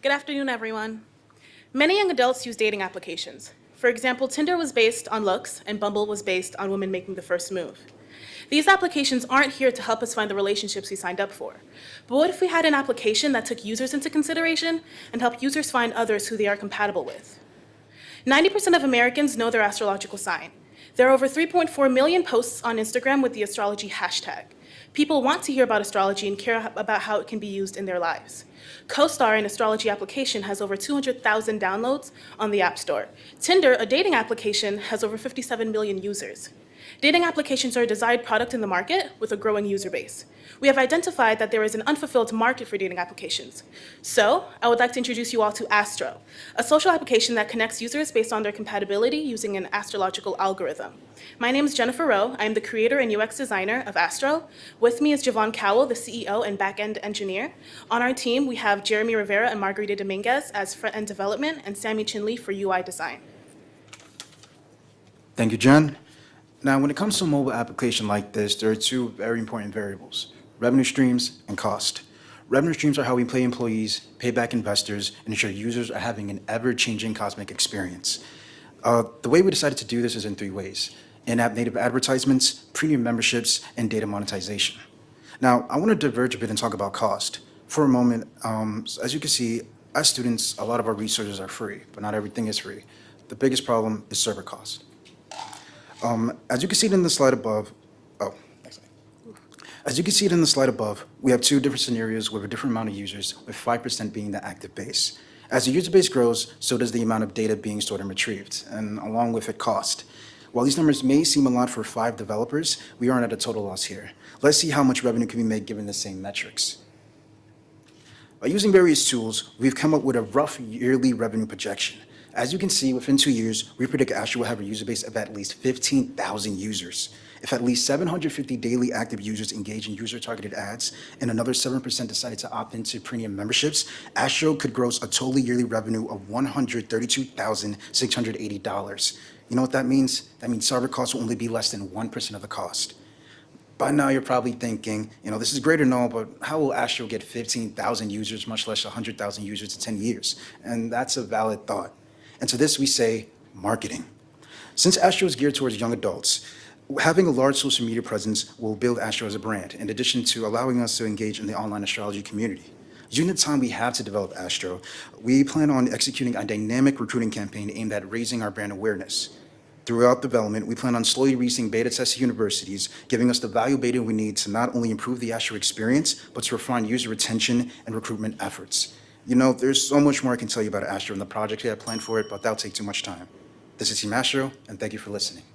Good afternoon, everyone. Many young adults use dating applications. For example, Tinder was based on looks, and Bumble was based on women making the first move. These applications aren't here to help us find the relationships we signed up for. But what if we had an application that took users into consideration and helped users find others who they are compatible with? 90% of Americans know their astrological sign. There are over 3.4 million posts on Instagram with the astrology hashtag. People want to hear about astrology and care about how it can be used in their lives. CoStar, an astrology application, has over 200,000 downloads on the App Store. Tinder, a dating application, has over 57 million users. Dating applications are a desired product in the market with a growing user base. We have identified that there is an unfulfilled market for dating applications. So, I would like to introduce you all to Astro, a social application that connects users based on their compatibility using an astrological algorithm. My name is Jennifer Rowe. I am the creator and UX designer of Astro. With me is Jevon, the CEO and back-end engineer. On our team, we have Jeremy Rivera and Margarita Dominguez as front-end development and Sammy Chinley for UI design. Thank you, Jen. Now, when it comes to a mobile application like this, there are two very important variables: revenue streams and cost. Revenue streams are how we pay employees, pay back investors, and ensure users are having an ever-changing cosmic experience. The way we decided to do this is in three ways: in-app native advertisements, premium memberships, and data monetization. Now, I want to diverge a bit and talk about cost. For a moment, as you can see, as students, a lot of our resources are free, but not everything is free. The biggest problem is server cost. As you can see it in the slide above, we have two different scenarios with a different amount of users, with 5% being the active base. As the user base grows, so does the amount of data being stored and retrieved, and along with it, cost. While these numbers may seem a lot for 5 developers, we aren't at a total loss here. Let's see how much revenue can be made given the same metrics. By using various tools, we've come up with a rough yearly revenue projection. As you can see, within 2 years, we predict Astro will have a user base of at least 15,000 users. If at least 750 daily active users engage in user-targeted ads and another 7% decided to opt into premium memberships, Astro could gross a total yearly revenue of $132,680. You know what that means? That means server costs will only be less than 1% of the cost. By now, you're probably thinking, this is great and all, but how will Astro get 15,000 users, much less 100,000 users in 10 years? And that's a valid thought. And to this we say marketing. Since Astro is geared towards young adults, having a large social media presence will build Astro as a brand, in addition to allowing us to engage in the online astrology community. During the time we have to develop Astro, we plan on executing a dynamic recruiting campaign aimed at raising our brand awareness. Throughout development, we plan on slowly reaching beta test universities, giving us the valuable data we need to not only improve the Astro experience, but to refine user retention and recruitment efforts. There's so much more I can tell you about Astro and the project we have planned for it, but that'll take too much time. This is Team Astro, and thank you for listening.